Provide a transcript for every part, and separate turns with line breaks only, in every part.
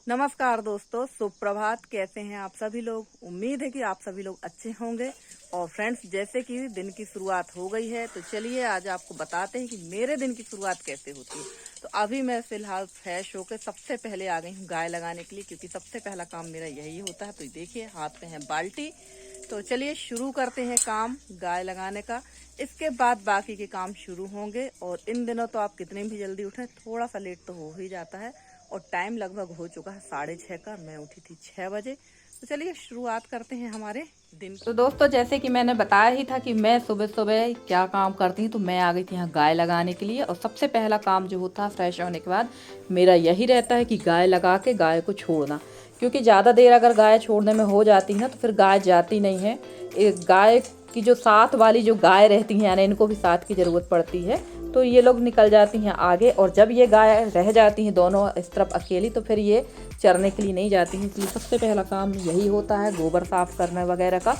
नमस्कार दोस्तों, सुप्रभात। कैसे हैं आप सभी लोग? उम्मीद है कि आप सभी लोग अच्छे होंगे। और फ्रेंड्स, जैसे कि दिन की शुरुआत हो गई है, तो चलिए आज आपको बताते हैं कि मेरे दिन की शुरुआत कैसे होती है। तो अभी मैं फिलहाल फ्रेश होकर सबसे पहले आ गई हूँ गाय लगाने के लिए, क्योंकि सबसे पहला काम मेरा यही होता है। तो देखिए हाथ में है बाल्टी। तो चलिए शुरू करते हैं काम गाय लगाने का। इसके बाद बाकी के काम शुरू होंगे। और इन दिनों तो आप कितने भी जल्दी उठें, थोड़ा सा लेट तो हो ही जाता है। और टाइम लगभग हो चुका है 6:30 का। मैं उठी थी 6 बजे। तो चलिए शुरुआत करते हैं हमारे दिन। तो दोस्तों, जैसे कि मैंने बताया ही था कि मैं सुबह सुबह क्या काम करती हूँ, तो मैं आ गई थी यहाँ गाय लगाने के लिए। और सबसे पहला काम जो होता है फ्रेश होने के बाद मेरा यही रहता है कि गाय लगा के गाय को छोड़ना। क्योंकि ज़्यादा देर अगर गाय छोड़ने में हो जाती है ना, तो फिर गाय जाती नहीं है। एक गाय की जो साथ वाली जो गाय रहती हैं, यानी इनको भी साथ की ज़रूरत पड़ती है, तो ये लोग निकल जाती हैं आगे। और जब ये गाय रह जाती हैं दोनों इस तरफ अकेली, तो फिर ये चरने के लिए नहीं जाती हैं। इसलिए सबसे पहला काम यही होता है, गोबर साफ करने वगैरह का।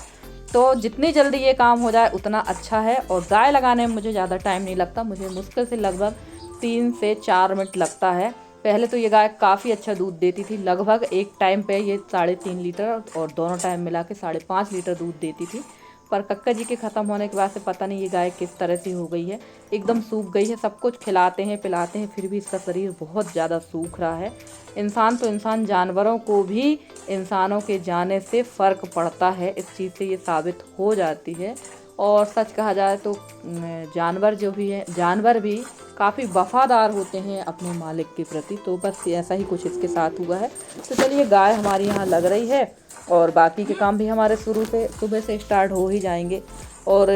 तो जितनी जल्दी ये काम हो जाए उतना अच्छा है। और गाय लगाने में मुझे ज़्यादा टाइम नहीं लगता, मुझे मुश्किल से लगभग 3 से 4 मिनट लगता है। पहले तो ये गाय काफ़ी अच्छा दूध देती थी, लगभग एक टाइम पे ये 3.5 लीटर और दोनों टाइम मिला के 5.5 लीटर दूध देती थी। पर कक्का जी के ख़त्म होने के बाद से पता नहीं ये गाय किस तरह से हो गई है, एकदम सूख गई है। सब कुछ खिलाते हैं पिलाते हैं, फिर भी इसका शरीर बहुत ज़्यादा सूख रहा है। इंसान तो इंसान, जानवरों को भी इंसानों के जाने से फ़र्क पड़ता है, इस चीज़ से ये साबित हो जाती है। और सच कहा जाए तो जानवर जो भी है, जानवर भी काफ़ी वफ़ादार होते हैं अपने मालिक के प्रति। तो बस ऐसा ही कुछ इसके साथ हुआ है। तो चलिए गाय हमारी यहाँ लग रही है और बाकी के काम भी हमारे शुरू से सुबह से स्टार्ट हो ही जाएंगे। और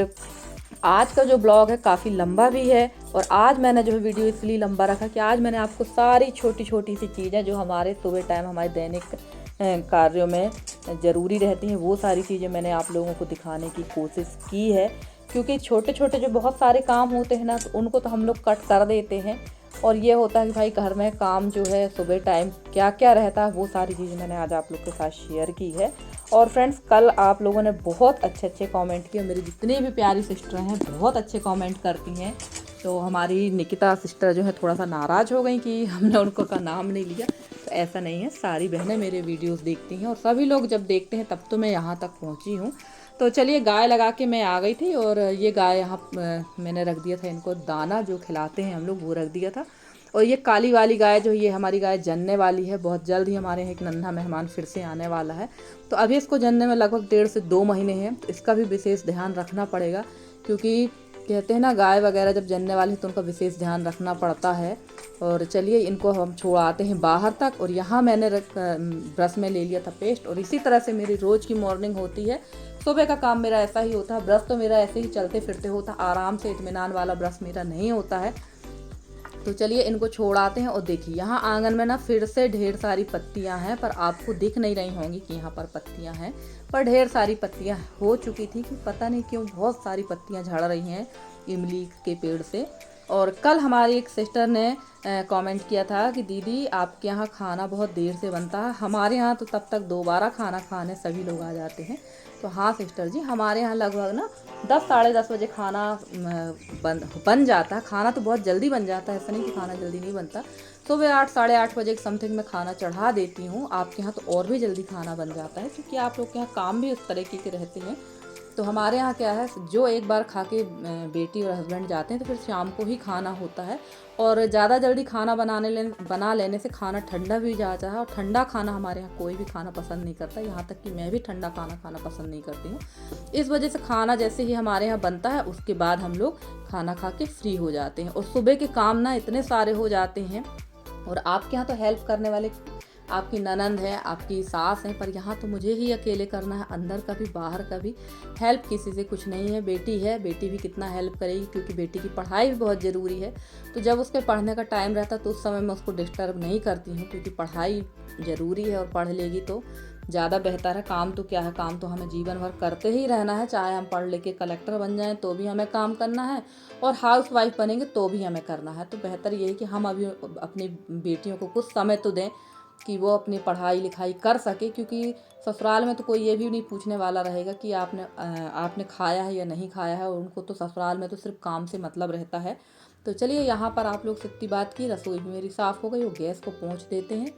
आज का जो ब्लॉग है काफ़ी लंबा भी है। और आज मैंने जो है वीडियो इसलिए लंबा रखा कि आज मैंने आपको सारी छोटी छोटी सी चीज़ें जो हमारे सुबह टाइम हमारे दैनिक कार्यों में ज़रूरी रहती हैं, वो सारी चीज़ें मैंने आप लोगों को दिखाने की कोशिश की है। क्योंकि छोटे छोटे जो बहुत सारे काम होते हैं ना, तो उनको तो हम लोग कट कर देते हैं। और ये होता है कि भाई घर में काम जो है सुबह टाइम क्या क्या रहता है, वो सारी चीज़ें मैंने आज आप लोग के साथ शेयर की है। और फ्रेंड्स, कल आप लोगों ने बहुत अच्छे अच्छे कमेंट किए। मेरी जितनी भी प्यारी सिस्टर हैं बहुत अच्छे कमेंट करती हैं। तो हमारी निकिता सिस्टर जो है थोड़ा सा नाराज़ हो गई कि हमने उनको का नाम नहीं लिया। तो ऐसा नहीं है, सारी बहनें मेरे वीडियोस देखती हैं और सभी लोग जब देखते हैं तब तो मैं यहाँ तक पहुँची हूँ। तो चलिए गाय लगा के मैं आ गई थी। और ये गाय यहाँ मैंने रख दिया था, इनको दाना जो खिलाते हैं हम लोग वो रख दिया था। और ये काली वाली गाय जो, ये हमारी गाय जनने वाली है। बहुत जल्द ही हमारे यहाँ एक नन्हा मेहमान फिर से आने वाला है। तो अभी इसको जनने में लगभग 1.5 से 2 महीने हैं। तो इसका भी विशेष ध्यान रखना पड़ेगा, क्योंकि कहते हैं ना गाय वगैरह जब जनने वाली है तो उनका विशेष ध्यान रखना पड़ता है। और चलिए इनको हम छोड़ाते हैं बाहर तक। और यहाँ मैंने ब्रश में ले लिया था पेस्ट। और इसी तरह से मेरी रोज़ की मॉर्निंग होती है। सुबह का काम मेरा ऐसा ही होता है। ब्रश तो मेरा ऐसे ही चलते फिरते होता, आराम से इत्मीनान वाला ब्रश मेरा नहीं होता है। तो चलिए इनको छोड़ाते हैं। और देखिए यहाँ आंगन में ना फिर से ढेर सारी पत्तियां हैं, पर आपको दिख नहीं रही होंगी कि यहाँ पर पत्तियां हैं। पर ढेर सारी पत्तियां हो चुकी थी कि पता नहीं क्यों बहुत सारी पत्तियां झड़ रही हैं इमली के पेड़ से। और कल हमारी एक सिस्टर ने कमेंट किया था कि दीदी आपके यहाँ खाना बहुत देर से बनता है, हमारे यहाँ तो तब तक दोबारा खाना खाने सभी लोग आ जाते हैं। तो हाँ सिस्टर जी, हमारे यहाँ लगभग ना 10 साढ़े 10 बजे खाना बन जाता है। खाना तो बहुत जल्दी बन जाता है, ऐसा नहीं कि खाना जल्दी नहीं बनता। सुबह 8 साढ़े 8 बजे के समथिंग में खाना चढ़ा देती हूँ। आपके यहाँ तो और भी जल्दी खाना बन जाता है, क्योंकि आप लोग के यहाँ काम भी उस तरीके के रहते हैं। तो हमारे यहाँ क्या है, जो एक बार खा के बेटी और हस्बैंड जाते हैं तो फिर शाम को ही खाना होता है। और ज़्यादा जल्दी खाना बना लेने से खाना ठंडा भी जाता है। और ठंडा खाना हमारे यहाँ कोई भी खाना पसंद नहीं करता, यहाँ तक कि मैं भी ठंडा खाना खाना पसंद नहीं करती हूँ। इस वजह से खाना जैसे ही हमारे यहाँ बनता है उसके बाद हम लोग खाना खा के फ्री हो जाते हैं। और सुबह के काम ना इतने सारे हो जाते हैं। और आपके यहाँ तो हेल्प करने वाले आपकी ननंद है, आपकी सास है, पर यहाँ तो मुझे ही अकेले करना है, अंदर का भी बाहर का भी। हेल्प किसी से कुछ नहीं है। बेटी है, बेटी भी कितना हेल्प करेगी, क्योंकि बेटी की पढ़ाई भी बहुत ज़रूरी है। तो जब उसके पढ़ने का टाइम रहता है तो उस समय मैं उसको डिस्टर्ब नहीं करती हूँ, क्योंकि पढ़ाई ज़रूरी है और पढ़ लेगी तो ज़्यादा बेहतर है। काम तो क्या है, काम तो हमें जीवन भर करते ही रहना है। चाहे हम पढ़ लिख के कलेक्टर बन जाएं तो भी हमें काम करना है, और हाउस वाइफ बनेंगे तो भी हमें करना है। तो बेहतर यही कि हम अभी अपनी बेटियों को कुछ समय तो दें कि वो अपनी पढ़ाई लिखाई कर सके। क्योंकि ससुराल में तो कोई ये भी नहीं पूछने वाला रहेगा कि आपने खाया है या नहीं खाया है। और उनको तो ससुराल में तो सिर्फ काम से मतलब रहता है। तो चलिए यहाँ पर आप लोग से इतनी बात की, रसोई भी मेरी साफ़ हो गई, वो गैस को पोंछ देते हैं।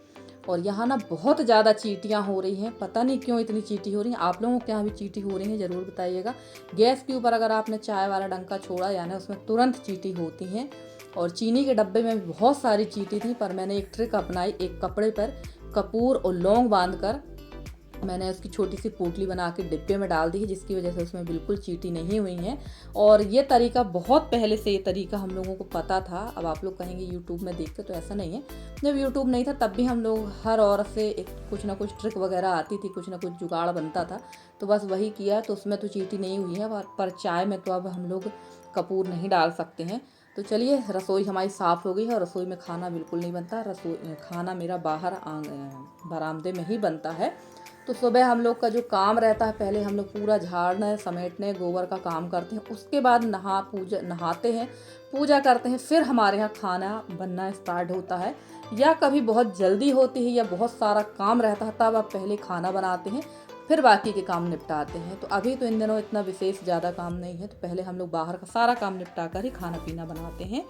और यहाँ ना बहुत ज़्यादा चींटियाँ हो रही हैं, पता नहीं क्यों इतनी चींटी हो रही हैं। आप लोगों के यहाँ भी चींटी हो रही हैं ज़रूर बताइएगा। गैस के ऊपर अगर आपने चाय वाला डंका छोड़ा यानी उसमें तुरंत चींटी होती हैं। और चीनी के डब्बे में भी बहुत सारी चींटी थी, पर मैंने एक ट्रिक अपनाई। एक कपड़े पर कपूर और लौंग बांधकर मैंने उसकी छोटी सी पोटली बना के डिब्बे में डाल दी है, जिसकी वजह से उसमें बिल्कुल चींटी नहीं हुई हैं। और ये तरीका बहुत पहले से, ये तरीका हम लोगों को पता था। अब आप लोग कहेंगे यूट्यूब में देखते, तो ऐसा नहीं है। जब यूट्यूब नहीं था तब भी हम लोग हर औरत से एक कुछ ना कुछ ट्रिक वगैरह आती थी, कुछ ना कुछ जुगाड़ बनता था, तो बस वही किया। तो उसमें तो चींटी नहीं हुई है, पर चाय में तो अब हम लोग कपूर नहीं डाल सकते हैं। तो चलिए, रसोई हमारी साफ़ हो गई है और रसोई में खाना बिल्कुल नहीं बनता। रसोई खाना मेरा बाहर बरामदे में ही बनता है। तो सुबह हम लोग का जो काम रहता है, पहले हम लोग पूरा झाड़ने समेटने गोबर का काम करते हैं, उसके बाद नहाते हैं, पूजा करते हैं, फिर हमारे यहाँ खाना बनना स्टार्ट होता है। या कभी बहुत जल्दी होती है या बहुत सारा काम रहता है, तब आप पहले खाना बनाते हैं, फिर बाकी के काम निपटाते हैं। तो अभी तो इन दिनों इतना विशेष ज़्यादा काम नहीं है, तो पहले हम लोग बाहर का सारा काम निपटा कर ही खाना पीना बनाते हैं।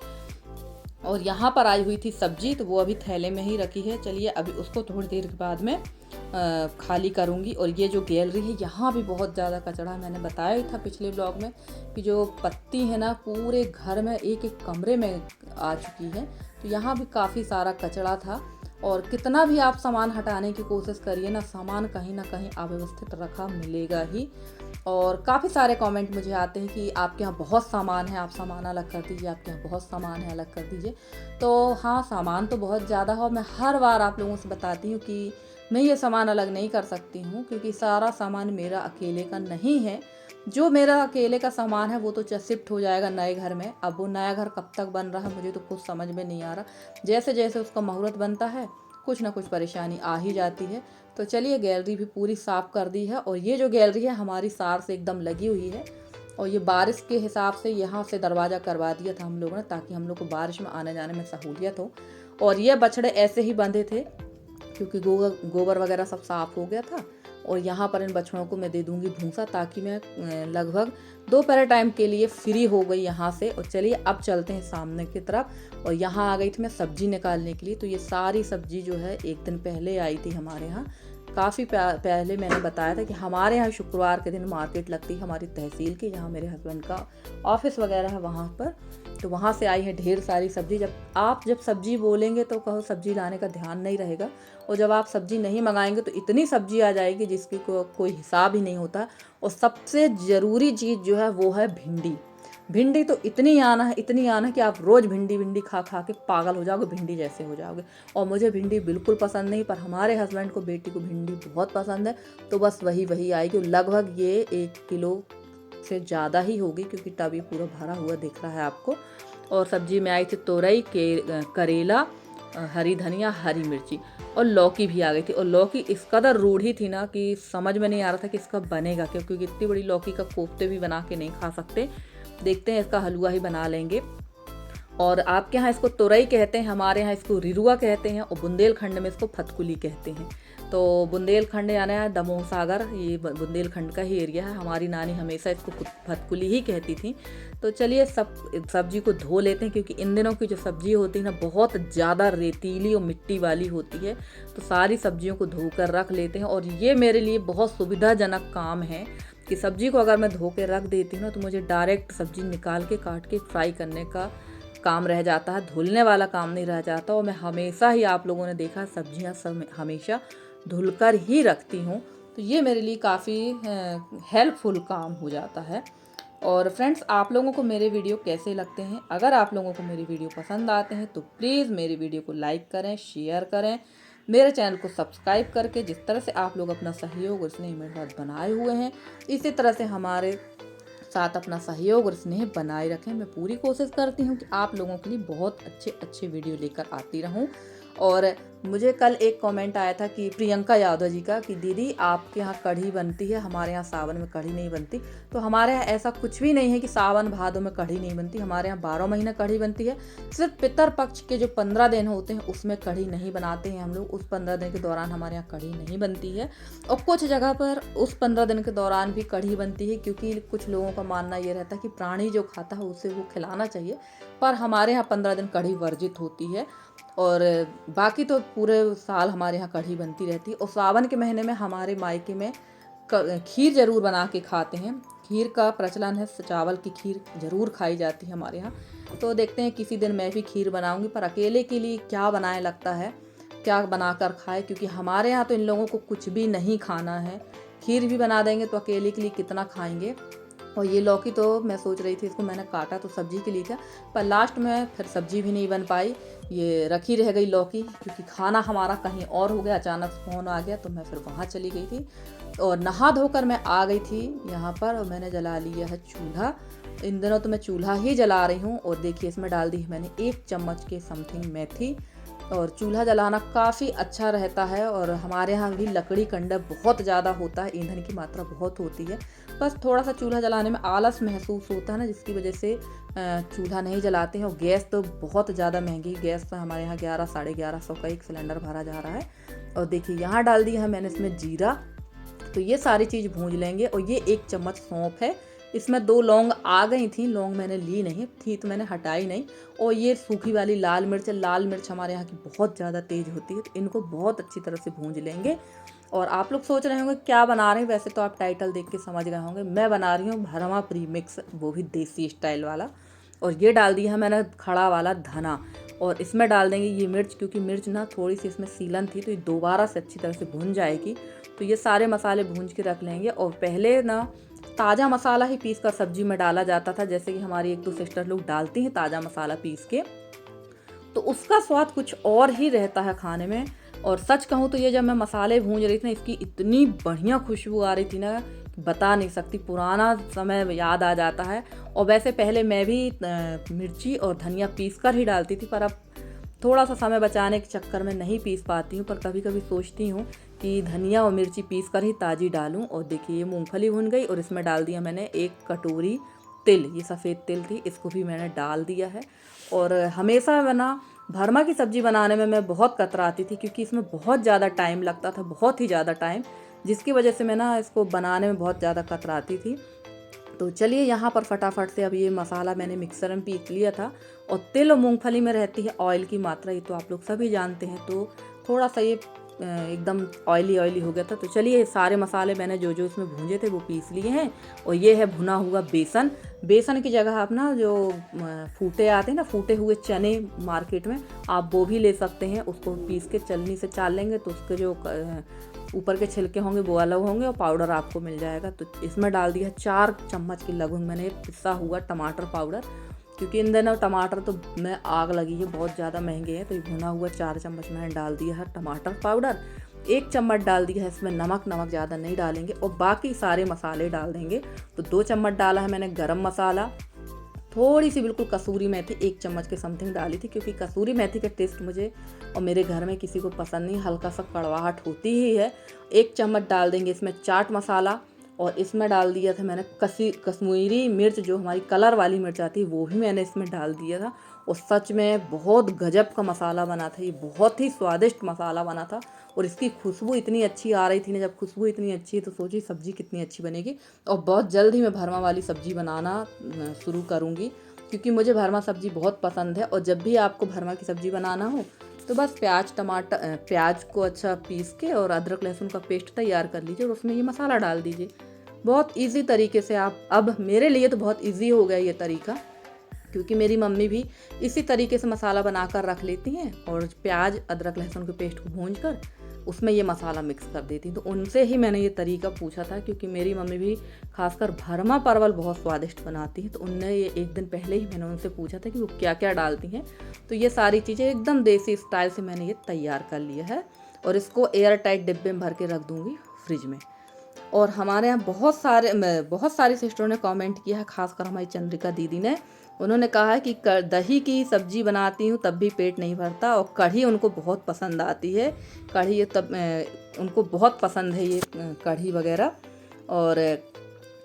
और यहाँ पर आई हुई थी सब्जी, तो वो अभी थैले में ही रखी है। चलिए, अभी उसको थोड़ी देर के बाद में खाली करूँगी। और ये जो गैलरी है, यहाँ भी बहुत ज़्यादा कचरा है। मैंने बताया ही था पिछले ब्लॉग में कि जो पत्ती है ना, पूरे घर में एक एक कमरे में आ चुकी है। तो यहाँ भी काफ़ी सारा कचरा था। और कितना भी आप सामान हटाने की कोशिश करिए ना, सामान कहीं ना कहीं अव्यवस्थित रखा मिलेगा ही। और काफ़ी सारे कमेंट मुझे आते हैं कि आपके यहाँ बहुत सामान है, आप सामान अलग कर दीजिए, आपके यहाँ बहुत सामान है, अलग कर दीजिए। तो हाँ, सामान तो बहुत ज़्यादा है और मैं हर बार आप लोगों से बताती हूँ कि मैं ये सामान अलग नहीं कर सकती हूँ, क्योंकि सारा सामान मेरा अकेले का नहीं है। जो मेरा अकेले का सामान है वो तो शिफ्ट हो जाएगा नए घर में। अब वो नया घर कब तक बन रहा है मुझे तो कुछ समझ में नहीं आ रहा। जैसे जैसे उसका मुहूर्त बनता है, कुछ ना कुछ परेशानी आ ही जाती है। तो चलिए, गैलरी भी पूरी साफ़ कर दी है। और ये जो गैलरी है हमारी सार से एकदम लगी हुई है। और ये बारिश के हिसाब से यहाँ से दरवाज़ा करवा दिया था हम लोगों ने, ताकि हम लोग को बारिश में आने जाने में सहूलियत हो। और ये बछड़े ऐसे ही बंधे थे, क्योंकि गोबर वगैरह सब साफ़ हो गया था। और यहाँ पर इन बछड़ों को मैं दे दूँगी भूसा, ताकि मैं लगभग दोपहर टाइम के लिए फ्री हो गई यहाँ से। और चलिए, अब चलते हैं सामने की तरफ। और यहाँ आ गई थी मैं सब्ज़ी निकालने के लिए। तो ये सारी सब्ज़ी जो है एक दिन पहले आई थी हमारे यहाँ। काफ़ी पहले मैंने बताया था कि हमारे यहाँ शुक्रवार के दिन मार्केट लगती है, हमारी तहसील की, जहाँ मेरे हस्बैंड का ऑफिस वगैरह है वहाँ पर। तो वहाँ से आई है ढेर सारी सब्ज़ी। जब सब्ज़ी बोलेंगे तो कहो सब्ज़ी लाने का ध्यान नहीं रहेगा। और जब आप सब्ज़ी नहीं मंगाएंगे तो इतनी सब्ज़ी आ जाएगी जिसकी कोई हिसाब ही नहीं होता। और सबसे ज़रूरी चीज़ जो है वो है भिंडी। भिंडी तो इतनी आना है कि आप रोज़ भिंडी खा खा के पागल हो जाओगे, भिंडी जैसे हो जाओगे। और मुझे भिंडी बिल्कुल पसंद नहीं, पर हमारे हस्बैंड को, बेटी को भिंडी बहुत पसंद है। तो बस वही आएगी। लगभग ये 1 किलो से ज़्यादा ही होगी, क्योंकि टब ये पूरा भरा हुआ दिख रहा है आपको। और सब्जी में आई थी तोरई, करेला, हरी धनिया, हरी मिर्ची, और लौकी भी आ गई थी। और लौकी इस कदर रूढ़ी थी ना कि समझ में नहीं आ रहा था कि इसका बनेगा, क्योंकि इतनी बड़ी लौकी का कोफ्ते भी बना के नहीं खा सकते। देखते हैं, इसका हलवा ही बना लेंगे। और आपके यहाँ इसको तोरई कहते हैं, हमारे यहाँ इसको रिरुआ कहते हैं, और बुंदेलखंड में इसको फतकुली कहते हैं। तो बुंदेलखंड यानी दमोह सागर, ये बुंदेलखंड का ही एरिया है। हमारी नानी हमेशा इसको फतकुली ही कहती थी। तो चलिए, सब्जी को धो लेते हैं, क्योंकि इन दिनों की जो सब्जी होती है ना, बहुत ज़्यादा रेतीली और मिट्टी वाली होती है। तो सारी सब्जियों को धोकर रख लेते हैं। और ये मेरे लिए बहुत सुविधाजनक काम है कि सब्जी को अगर मैं धो के रख देती हूँ ना, तो मुझे डायरेक्ट सब्जी निकाल के काट के फ्राई करने का काम रह जाता है, धुलने वाला काम नहीं रह जाता। और मैं हमेशा ही, आप लोगों ने देखा, सब्जियां सब हमेशा धुलकर ही रखती हूँ। तो ये मेरे लिए काफ़ी हेल्पफुल काम हो जाता है। और फ्रेंड्स, आप लोगों को मेरे वीडियो कैसे लगते हैं? अगर आप लोगों को मेरे वीडियो पसंद आते हैं तो प्लीज़ मेरे वीडियो को लाइक करें, शेयर करें, मेरे चैनल को सब्सक्राइब करके। जिस तरह से आप लोग अपना सहयोग और स्नेह मेरे साथ बनाए हुए हैं, इसी तरह से हमारे साथ अपना सहयोग और स्नेह बनाए रखें। मैं पूरी कोशिश करती हूँ कि आप लोगों के लिए बहुत अच्छे वीडियो लेकर आती रहूँ। और मुझे कल एक कमेंट आया था कि प्रियंका यादव जी का, कि दीदी आपके यहाँ कढ़ी बनती है, हमारे यहाँ सावन में कढ़ी नहीं बनती। तो हमारे यहाँ ऐसा कुछ भी नहीं है कि सावन भादों में कढ़ी नहीं बनती। हमारे यहाँ 12 महीने कढ़ी बनती है। सिर्फ पितर पक्ष के जो 15 दिन होते हैं उसमें कढ़ी नहीं बनाते हैं हम लोग। उस 15 दिन के दौरान हमारे यहाँ कढ़ी नहीं बनती है। और कुछ जगह पर उस 15 दिन के दौरान भी कढ़ी बनती है, क्योंकि कुछ लोगों का मानना ये रहता है कि प्राणी जो खाता है उसे वो खिलाना चाहिए। पर हमारे यहाँ 15 दिन कढ़ी वर्जित होती है। और बाकी तो पूरे साल हमारे यहाँ कढ़ी बनती रहती है। और सावन के महीने में हमारे मायके में खीर ज़रूर बना के खाते हैं। खीर का प्रचलन है, चावल की खीर ज़रूर खाई जाती है हमारे यहाँ। तो देखते हैं किसी दिन मैं भी खीर बनाऊंगी, पर अकेले के लिए क्या बनाए लगता है, क्या बनाकर खाए, क्योंकि हमारे यहाँ तो इन लोगों को कुछ भी नहीं खाना है। खीर भी बना देंगे तो अकेले के लिए कितना खाएंगे। और ये लौकी तो मैं सोच रही थी इसको मैंने काटा तो सब्जी के लिए था, पर लास्ट में फिर सब्जी भी नहीं बन पाई, ये रखी रह गई लौकी, क्योंकि खाना हमारा कहीं और हो गया। अचानक फ़ोन आ गया तो मैं फिर वहाँ चली गई थी। और नहा धोकर मैं आ गई थी यहाँ पर, और मैंने जला लिया है चूल्हा। इन दिनों तो मैं चूल्हा ही जला रही हूँ। और देखिए इसमें डाल दी है मैंने 1 चम्मच के समथिंग मेथी। और चूल्हा जलाना काफ़ी अच्छा रहता है। और हमारे यहाँ भी लकड़ी कंडा बहुत ज़्यादा होता है, ईंधन की मात्रा बहुत होती है। बस थोड़ा सा चूल्हा जलाने में आलस महसूस होता है ना, जिसकी वजह से चूल्हा नहीं जलाते हैं। और गैस तो बहुत ज़्यादा महंगी गैस, तो हमारे यहाँ 11 साढ़े 1100 का एक सिलेंडर भरा जा रहा है। और देखिए यहाँ डाल दिया है मैंने इसमें जीरा। तो ये सारी चीज़ भूंज लेंगे। और ये 1 चम्मच सौंफ है, इसमें 2 लौंग आ गई थी, लौंग मैंने ली नहीं थी तो मैंने हटाई नहीं। और ये सूखी वाली लाल मिर्च है, लाल मिर्च हमारे यहाँ की बहुत ज़्यादा तेज़ होती है, तो इनको बहुत अच्छी तरह से भूंज लेंगे। और आप लोग सोच रहे होंगे क्या बना रहे हैं, वैसे तो आप टाइटल देख के समझ गए होंगे, मैं बना रही हूँ भरमा प्रीमिक्स, वो भी देसी स्टाइल वाला। और ये डाल दिया है मैंने खड़ा वाला धना। और इसमें डाल देंगे ये मिर्च, क्योंकि मिर्च ना थोड़ी सी इसमें सीलन थी, तो ये दोबारा से अच्छी तरह से भून जाएगी। तो ये सारे मसाले भूंज के रख लेंगे। और पहले ना ताज़ा मसाला ही पीस कर सब्जी में डाला जाता था, जैसे कि हमारी 1-2 सिस्टर लोग डालती हैं ताज़ा मसाला पीस के, तो उसका स्वाद कुछ और ही रहता है खाने में। और सच कहूँ तो ये जब मैं मसाले भूंज रही थी ना, इसकी इतनी बढ़िया खुशबू आ रही थी ना, बता नहीं सकती, पुराना समय याद आ जाता है। और वैसे पहले मैं भी मिर्ची और धनिया पीस कर ही डालती थी, पर अब थोड़ा सा समय बचाने के चक्कर में नहीं पीस पाती हूँ। पर कभी कभी सोचती हूँ कि धनिया और मिर्ची पीस कर ही ताज़ी डालूँ। और देखिए ये मूंगफली भुन गई, और इसमें डाल दिया मैंने 1 कटोरी तिल, ये सफ़ेद तिल थी, इसको भी मैंने डाल दिया है। और हमेशा बना भरमा की सब्ज़ी बनाने में मैं बहुत कतराती थी, क्योंकि इसमें बहुत ज़्यादा टाइम लगता था, बहुत ही ज़्यादा टाइम, जिसकी वजह से मैं ना इसको बनाने में बहुत ज़्यादा कतराती थी। तो चलिए यहाँ पर फटाफट से अब ये मसाला मैंने मिक्सर में पीस लिया था। और तिल और मूंगफली में रहती है ऑयल की मात्रा, ये तो आप लोग सभी जानते हैं। तो थोड़ा सा ये एकदम ऑयली हो गया था। तो चलिए सारे मसाले मैंने जो जो इसमें भूंजे थे वो पीस लिए हैं। और ये है भुना हुआ बेसन। बेसन की जगह आप ना जो फूटे आते हैं ना, फूटे हुए चने मार्केट में, आप वो भी ले सकते हैं। उसको पीस के चलनी से चाल लेंगे तो उसके जो ऊपर के छिलके होंगे वो अलग होंगे, और पाउडर आपको मिल जाएगा। तो इसमें डाल दिया 4 चम्मच के लगभग मैंने पिसा हुआ टमाटर पाउडर, क्योंकि इन दिनों टमाटर तो में आग लगी है, बहुत ज़्यादा महंगे हैं। तो ये भुना हुआ 4 चम्मच मैंने डाल दिया है टमाटर पाउडर। 1 चम्मच डाल दिया है इसमें नमक ज़्यादा नहीं डालेंगे। और बाकी सारे मसाले डाल देंगे। तो 2 चम्मच डाला है मैंने गरम मसाला, थोड़ी सी बिल्कुल कसूरी मेथी 1 चम्मच के समथिंग डाली थी, क्योंकि कसूरी मेथी का टेस्ट मुझे और मेरे घर में किसी को पसंद नहीं, हल्का सा कड़वाहट होती ही है। 1 चम्मच डाल देंगे इसमें चाट मसाला। और इसमें डाल दिया था मैंने कश्मीरी मिर्च, जो हमारी कलर वाली मिर्च आती है, वो भी मैंने इसमें डाल दिया था। और सच में बहुत गजब का मसाला बना था, ये बहुत ही स्वादिष्ट मसाला बना था। और इसकी खुशबू इतनी अच्छी आ रही थी ना, जब खुशबू इतनी अच्छी है तो सोचिए सब्ज़ी कितनी अच्छी बनेगी। और बहुत जल्द ही मैं भरमा वाली सब्ज़ी बनाना शुरू करूँगी, क्योंकि मुझे भरमा सब्ज़ी बहुत पसंद है। और जब भी आपको भरमा की सब्ज़ी बनाना हो तो बस प्याज को अच्छा पीस के और अदरक लहसुन का पेस्ट तैयार कर लीजिए, और उसमें ये मसाला डाल दीजिए। बहुत इजी तरीके से आप, अब मेरे लिए तो बहुत इजी हो गया ये तरीका, क्योंकि मेरी मम्मी भी इसी तरीके से मसाला बनाकर रख लेती हैं। और प्याज अदरक लहसुन के पेस्ट को भूंज कर उसमें ये मसाला मिक्स कर देती हैं। तो उनसे ही मैंने ये तरीका पूछा था, क्योंकि मेरी मम्मी भी खासकर भरमा परवल बहुत स्वादिष्ट बनाती हैं। तो उनने ये 1 दिन पहले ही मैंने उनसे पूछा था कि वो क्या क्या डालती हैं। तो ये सारी चीज़ें एकदम देसी स्टाइल से मैंने ये तैयार कर लिया है। और इसको एयर टाइट डिब्बे में भर के रख दूँगी फ्रिज में। और हमारे यहाँ बहुत सारी सिस्टरों ने कमेंट किया है, खासकर हमारी चंद्रिका दीदी ने। उन्होंने कहा है कि दही की सब्जी बनाती हूँ तब भी पेट नहीं भरता। और कढ़ी उनको बहुत पसंद आती है, कढ़ी तब उनको बहुत पसंद है ये कढ़ी वगैरह। और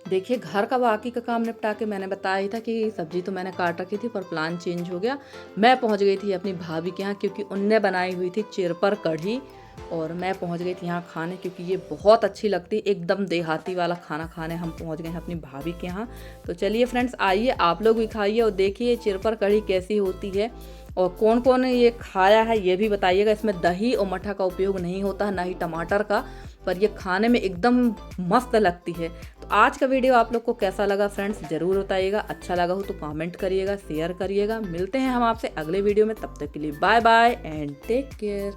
देखिए घर का बाकी का काम निपटा के मैंने बताया ही था कि सब्जी तो मैंने काट रखी थी, पर प्लान चेंज हो गया। मैं पहुँच गई थी अपनी भाभी के यहाँ, क्योंकि उनने बनाई हुई थी चिरपर कढ़ी। और मैं पहुंच गई थी यहाँ खाने, क्योंकि ये बहुत अच्छी लगती है, एकदम देहाती वाला खाना खाने हम पहुंच गए हैं अपनी भाभी के यहाँ। तो चलिए फ्रेंड्स, आइए आप लोग भी खाइए और देखिए चिरपर कढ़ी कैसी होती है। और कौन कौन ये खाया है ये भी बताइएगा। इसमें दही और मठा का उपयोग नहीं होता है, ना ही टमाटर का, पर ये खाने में एकदम मस्त लगती है। तो आज का वीडियो आप लोग को कैसा लगा फ्रेंड्स ज़रूर बताइएगा। अच्छा लगा हो तो कमेंट करिएगा, शेयर करिएगा। मिलते हैं हम आपसे अगले वीडियो में, तब तक के लिए bye bye and take care.